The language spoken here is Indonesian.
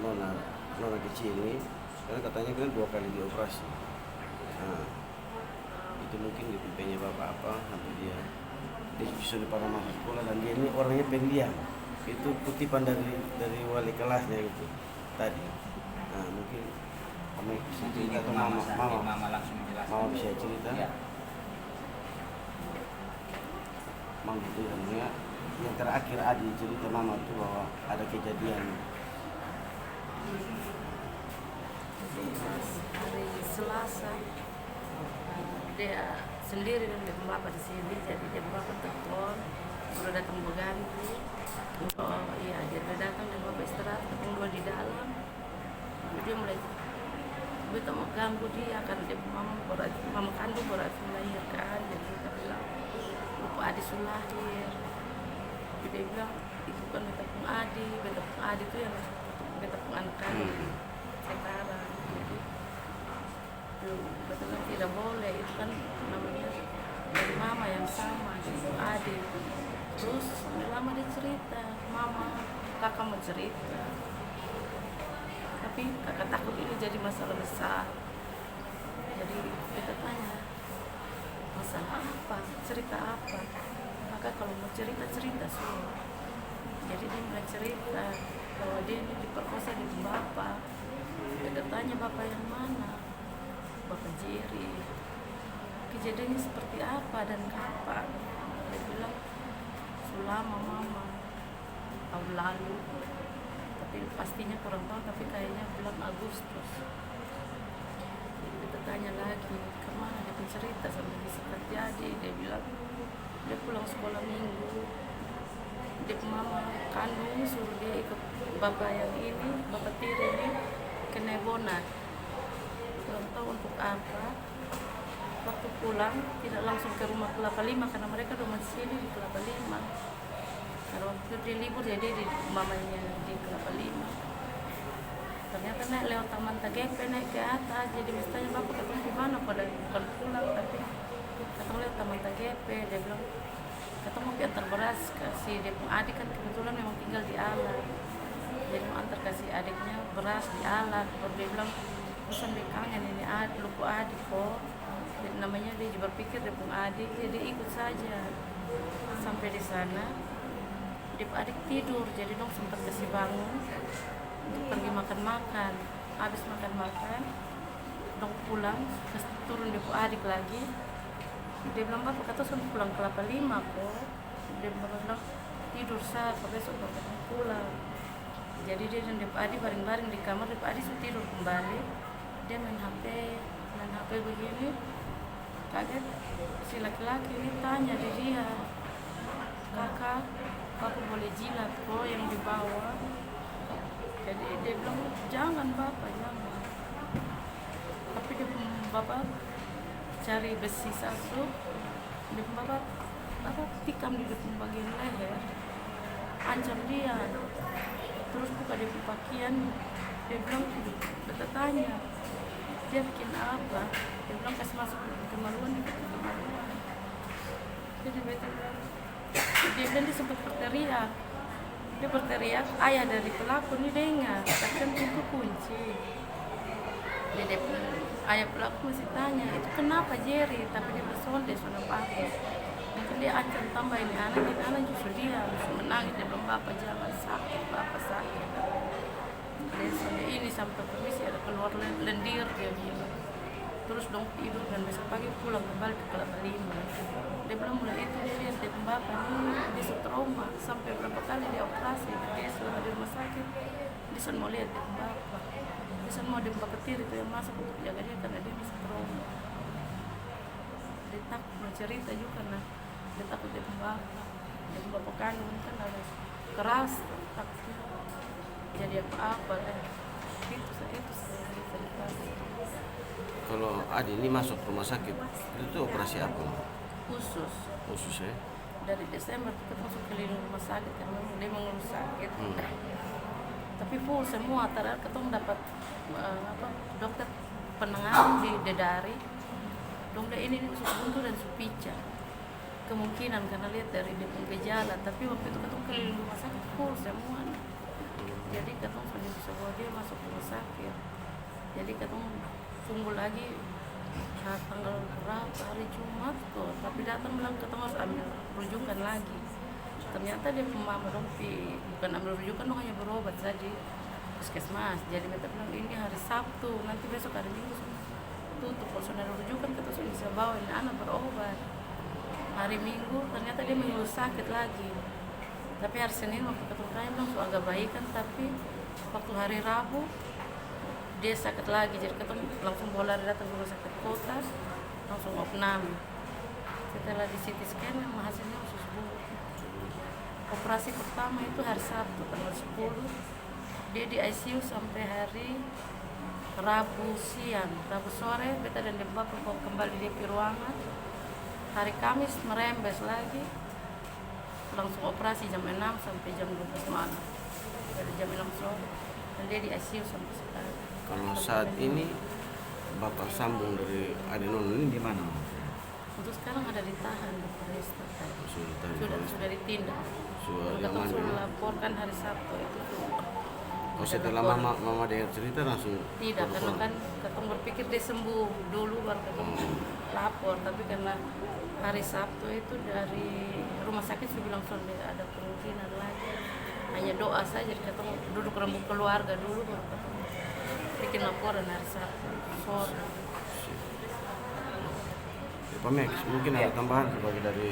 nona nona kecil ini, karena katanya kan 2 kali dioperasi. Nah, itu mungkin di pimpinnya bapak apa sampai dia sudah pernah masuk sekolah, dan dia ini orangnya pendiam. Itu kutipan dari wali kelasnya itu tadi. Nah, mungkin kami bisa cerita atau mama langsung menjelaskan. mama bisa cerita. Ya. Mang gitu ya. Yang terakhir Adi cerita mama itu bahwa ada kejadian hari Selasa dia sendiri dan dia bapak di sini, jadi dia bapak telepon udah datang berganti. Oh iya, dia udah datang dan bapak istirahat, ketemu dua di dalam. Dia mulai kita mau ganggu dia karena dia mama kandung berarti melahirkan, jadi kita bilang lupa adik sulahir. Dia bilang itu kan betapung adi itu yang betapung anak kandung sekarang. Jadi betul tidak boleh, itu kan namanya dari mama yang sama itu adik. Terus lama dia cerita, kakak mau cerita, tapi kakak takut ini jadi masalah besar. Jadi kita tanya, masalah apa, cerita apa? Maka kalau mau cerita semua. Jadi dia mulai cerita bahwa dia ini diperkosa di bapak. Kita tanya bapak yang mana? Bapak Jerry. Kejadiannya seperti apa dan kapan? Dia bilang selama mama tahun lalu, tapi pastinya kurang tahu, tapi kayaknya bulan Agustus. Jadi kita tanya lagi kemana dia bercerita sampai bisa terjadi. Dia bilang dia pulang sekolah minggu, dia mama kandung suruh dia ikut bapak yang ini, bapak tiri ini ke Nebona. Kurang tahu untuk apa. Waktu pulang tidak langsung ke rumah Kelapa Lima karena mereka domisili di Kelapa Lima. Karena waktu itu dia libur, jadi di mamanya di Kelapa Lima. Ternyata naik lewat Taman Tagepe, naik ke atas. Jadi misalnya bapak ketemu di mana, pada bukan pulang tapi ketemu lewat Taman Tagepe. Dia bilang ketemu antar beras, kasih dia pun adik kan kebetulan memang tinggal di Alat. Jadi mau antar kasih adiknya beras di Alat. Baru dia bilang pesan dia kangen ini lupa adik kok. Jadi namanya dia juga berpikir dia pun adik, jadi ikut saja. Sampai di sana dia adik tidur, jadi dong sempat kasih bangun untuk pergi makan. Habis makan dong pulang, turun dia pun adik lagi. Dia bilang bapak kata sudah pulang Kelapa Lima kok. Dia bilang tidur sah, besok bapak pulang. Jadi dia dan Dep Adi baring-baring di kamar. Dep Adi sudah tidur kembali. Dia main HP begini. Kaget si laki-laki ini tanya di dia, kakak, bapak boleh jilat kok yang di bawah. Jadi dia bilang jangan bapak, jangan. Tapi dia bapak cari besi satu, dia bapak tikam di depan bagian leher, ancam dia. Terus buka dia pakaian, dia bilang bertanya dia bikin apa, dia bilang kasih masuk ke kemaluan. Jadi dia bilang dia sempat berteriak, ayah dari pelaku ini dengar, tapi kan pintu kunci. Jadi ayah pelaku masih tanya itu kenapa Jerry, tapi dia bersonde sudah pakai. Mungkin dia ancam tambah ini anak justru dia menangis. Dia bilang bapak jangan sakit, bapak sakit. Dia ini sampai permisi ada keluar lendir dia bilang. Terus dong tidur dan besok pagi pulang kembali ke Kelapa Lima. Dia bilang mulai itu dia lihat dia bapak ini dia trauma sampai berapa kali dia operasi. Dia selama di rumah sakit dia mau lihat dia bapak. Dia mau dia bapak tiri itu yang masuk untuk jaga dia karena dia masih trauma. Dia takut mau cerita juga karena dia takut dia bapak kandung kan harus keras, takutnya jadi apa itu cerita. Kalau Adi ini masuk rumah sakit, itu operasi apa? Usus ya? Dari Desember kita masuk keliling rumah sakit karena dia mengurus sakit. Tapi full semua, terakhir ketemu dapat dokter penanganan di Dedari. Dokter ini Subuntu dan Supica. Kemungkinan karena lihat dari dia gejala, tapi waktu itu ketemu keliling rumah sakit full semua. jadi ketemu sudah bisa bawa dia masuk rumah sakit. Jadi ketemu tunggu lagi tanggal berapa, hari Jumat kok, tapi datang bilang ketemu harus ambil rujukan lagi. Ternyata dia mama dong bukan ambil rujukan dong, hanya berobat saja puskesmas. Jadi mereka bilang ini hari Sabtu, nanti besok hari Minggu tutup. Kalau sudah ada rujukan kita sudah bisa bawa ini anak berobat. Hari Minggu ternyata dia mengeluh sakit lagi. Tapi hari Senin waktu ketemu kami bilang agak baik kan, tapi waktu hari Rabu dia sakit lagi, jadi ketemu langsung bola datang ke rumah sakit kota, langsung opnam. Setelah di CT scan yang hasilnya usus buntu. Operasi pertama itu hari Sabtu tanggal 10, dia di ICU sampai hari Rabu siang. Rabu sore beta dan dia bapak kembali di ruangan. Hari Kamis merembes lagi, langsung operasi jam 6 sampai jam 12 malam, dari jam 6 sore, dan dia di ICU sampai sekarang. Kalau saat ini Bapak sambung dari Adenon ini di mana? Untuk sekarang ada ditahan di Polresta. Sudah ditindak. Sudah Kita diamankan. sudah laporkan hari Sabtu itu. Oh, setelah mama dengar cerita langsung Tidak, karena kan ketemu berpikir dia sembuh dulu baru ketemu lapor, tapi karena hari Sabtu itu dari rumah sakit sudah bilang sudah ada kemungkinan lagi. Hanya doa saja, ketemu duduk rembuk keluarga dulu baru ketemu. Bikin laporan hari Sabtu sore. Pak Max, mungkin ada tambahan sebagai dari